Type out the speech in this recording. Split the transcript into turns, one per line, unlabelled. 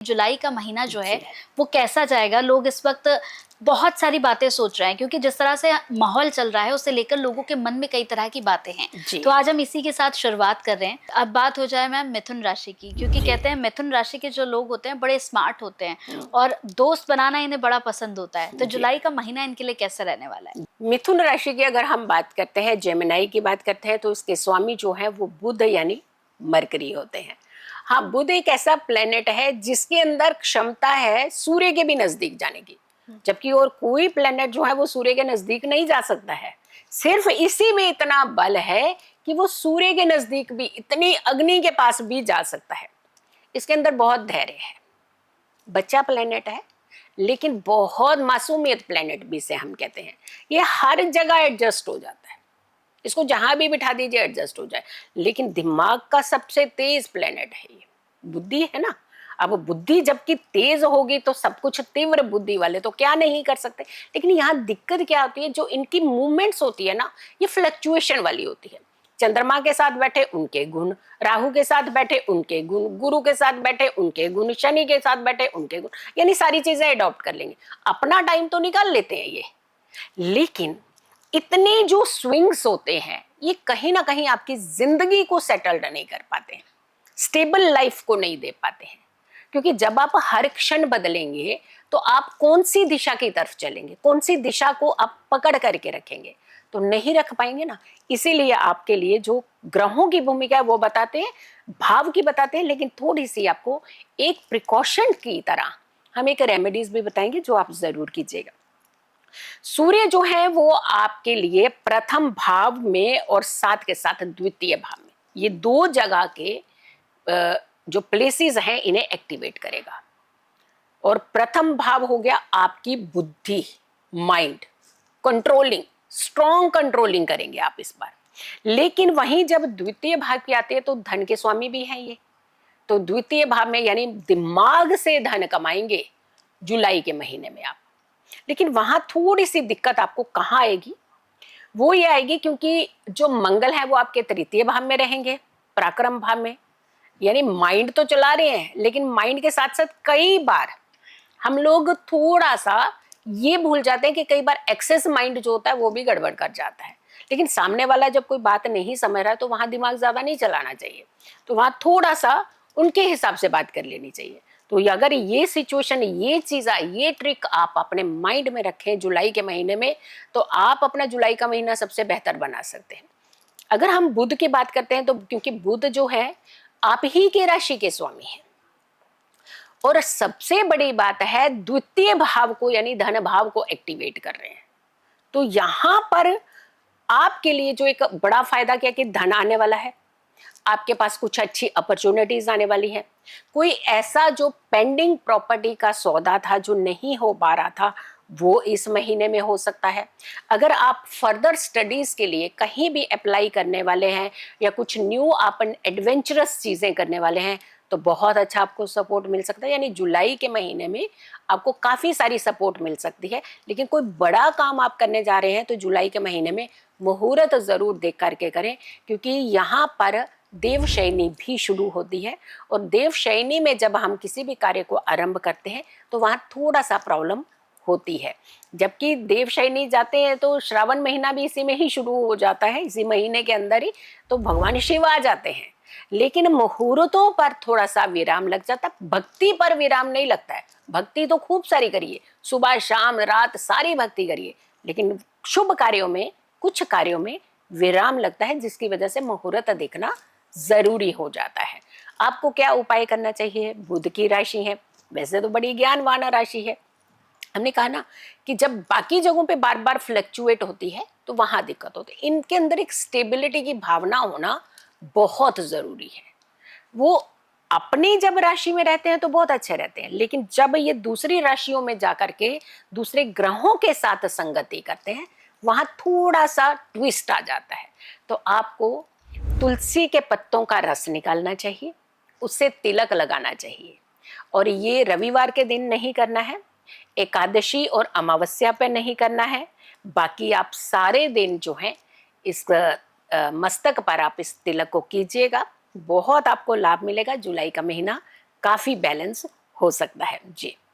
जुलाई का महीना जो है
जी।
वो कैसा जाएगा, लोग इस वक्त बहुत सारी बातें सोच रहे हैं क्योंकि जिस तरह से माहौल चल रहा है उससे लेकर लोगों के मन में कई तरह की बातें हैं।
जी।
तो आज हम इसी के साथ शुरुआत कर रहे हैं। अब बात हो जाए मैम मिथुन राशि की, क्योंकि
जी।
कहते हैं मिथुन राशि के जो लोग होते हैं बड़े स्मार्ट होते हैं
हुँ।
और दोस्त बनाना इन्हें बड़ा पसंद होता है। तो
जी।
जुलाई का महीना इनके लिए कैसा रहने वाला है?
मिथुन राशि की अगर हम बात करते हैं, जेमिनी की बात करते हैं, तो इसके स्वामी जो है वो बुध यानी मरकरी होते हैं। हाँ, बुध एक ऐसा प्लेनेट है जिसके अंदर क्षमता है सूर्य के भी नजदीक जाने की, जबकि और कोई प्लेनेट जो है वो सूर्य के नजदीक नहीं जा सकता है। सिर्फ इसी में इतना बल है कि वो सूर्य के नजदीक भी, इतनी अग्नि के पास भी जा सकता है। इसके अंदर बहुत धैर्य है। बच्चा प्लेनेट है लेकिन बहुत मासूमियत प्लेनेट भी से हम कहते हैं। ये हर जगह एडजस्ट हो जाता है, इसको जहां भी बिठा दीजिए एडजस्ट हो जाए। लेकिन दिमाग का सबसे तेज प्लेनेट है ये, बुद्धि है ना। अब बुद्धि जबकि तेज होगी तो सब कुछ, तीव्र बुद्धि वाले तो क्या नहीं कर सकते। लेकिन यहाँ दिक्कत क्या होती है, जो इनकी मूवमेंट्स होती है ना, ये फ्लक्चुएशन वाली होती है। चंद्रमा के साथ बैठे उनके गुण, राहु के साथ बैठे उनके गुण, गुरु के साथ बैठे उनके गुण, शनि के साथ बैठे उनके गुण, यानी सारी चीजें अडॉप्ट कर लेंगे। अपना टाइम तो निकाल लेते हैं ये, लेकिन इतने जो स्विंग्स होते हैं ये कहीं ना कहीं आपकी जिंदगी को सेटल्ड नहीं कर पाते हैं, स्टेबल लाइफ को नहीं दे पाते हैं। क्योंकि जब आप हर क्षण बदलेंगे तो आप कौन सी दिशा की तरफ चलेंगे, कौन सी दिशा को आप पकड़ करके रखेंगे, तो नहीं रख पाएंगे ना। इसीलिए आपके लिए जो ग्रहों की भूमिका है वो बताते हैं, भाव की बताते हैं, लेकिन थोड़ी सी आपको एक प्रिकॉशन की तरह हम एक रेमेडीज भी बताएंगे जो आप जरूर कीजिएगा। सूर्य जो है वो आपके लिए प्रथम भाव में और साथ के साथ द्वितीय भाव में, ये दो जगह के जो प्लेसेस हैं इन्हें एक्टिवेट करेगा। और प्रथम भाव हो गया आपकी बुद्धि, माइंड, कंट्रोलिंग, स्ट्रॉन्ग कंट्रोलिंग करेंगे आप इस बार। लेकिन वहीं जब द्वितीय भाव की आती है तो धन के स्वामी भी हैं ये, तो द्वितीय भाव में यानी दिमाग से धन कमाएंगे जुलाई के महीने में आप। लेकिन वहां थोड़ी सी दिक्कत आपको कहाँ आएगी, वो ये आएगी क्योंकि जो मंगल है वो आपके तृतीय भाव में रहेंगे, पराक्रम भाव में। यानी माइंड तो चला रहे हैं, लेकिन माइंड के साथ साथ कई बार हम लोग थोड़ा सा ये भूल जाते हैं कि कई बार एक्सेस माइंड जो होता है वो भी गड़बड़ कर जाता है। लेकिन सामने वाला जब कोई बात नहीं समझ रहा है तो वहां दिमाग ज्यादा नहीं चलाना चाहिए, तो वहां थोड़ा सा उनके हिसाब से बात कर लेनी चाहिए। तो अगर ये सिचुएशन, ये चीज, ये ट्रिक आप अपने माइंड में रखें जुलाई के महीने में, तो आप अपना जुलाई का महीना सबसे बेहतर बना सकते हैं। अगर हम बुध की बात करते हैं तो क्योंकि बुध जो है आप ही के राशि के स्वामी हैं, और सबसे बड़ी बात है द्वितीय भाव को यानी धन भाव को एक्टिवेट कर रहे हैं। तो यहां पर आपके लिए जो एक बड़ा फायदा क्या कि धन आने वाला है, आपके पास कुछ अच्छी अपॉर्चुनिटीज आने वाली है। कोई ऐसा जो पेंडिंग प्रॉपर्टी का सौदा था जो नहीं हो पा रहा था वो इस महीने में हो सकता है। अगर आप फर्दर स्टडीज के लिए कहीं भी अप्लाई करने वाले हैं या कुछ न्यू आप एडवेंचरस चीजें करने वाले हैं तो बहुत अच्छा आपको सपोर्ट मिल सकता है। यानी जुलाई के महीने में आपको काफी सारी सपोर्ट मिल सकती है। लेकिन कोई बड़ा काम आप करने जा रहे हैं तो जुलाई के महीने में मुहूर्त जरूर देख करके करें, क्योंकि यहाँ पर देवशयनी भी शुरू होती है, और देवशयनी में जब हम किसी भी कार्य को आरंभ करते हैं तो वहाँ थोड़ा सा प्रॉब्लम होती है। जबकि देवशयनी जाते हैं तो श्रावण महीना भी इसी में ही शुरू हो जाता है, इसी महीने के अंदर ही तो भगवान शिव आ जाते हैं। लेकिन मुहूर्तों पर थोड़ा सा विराम लग जाता, भक्ति पर विराम नहीं लगता है। भक्ति तो खूब सारी करिए, सुबह शाम रात सारी भक्ति करिए, लेकिन शुभ कार्यों में, कुछ कार्यों में विराम लगता है, जिसकी वजह से मुहूर्त देखना जरूरी हो जाता है। आपको क्या उपाय करना चाहिए? बुध की राशि है, वैसे तो बड़ी ज्ञानवान राशि है। हमने कहा ना कि जब बाकी जगहों पे बार बार फ्लक्चुएट होती है तो वहां दिक्कत होती है। इनके अंदर एक स्टेबिलिटी की भावना होना बहुत जरूरी है। वो अपनी जब राशि में रहते हैं तो बहुत अच्छे रहते हैं, लेकिन जब ये दूसरी राशियों में जाकर के दूसरे ग्रहों के साथ संगति करते हैं वहां थोड़ा सा ट्विस्ट आ जाता है। तो आपको तुलसी के पत्तों का रस निकालना चाहिए, उससे तिलक लगाना चाहिए, और ये रविवार के दिन नहीं करना है, एकादशी और अमावस्या पे नहीं करना है। बाकी आप सारे दिन जो है इस मस्तक पर आप इस तिलक को कीजिएगा, बहुत आपको लाभ मिलेगा। जुलाई का महीना काफी बैलेंस हो सकता है जी।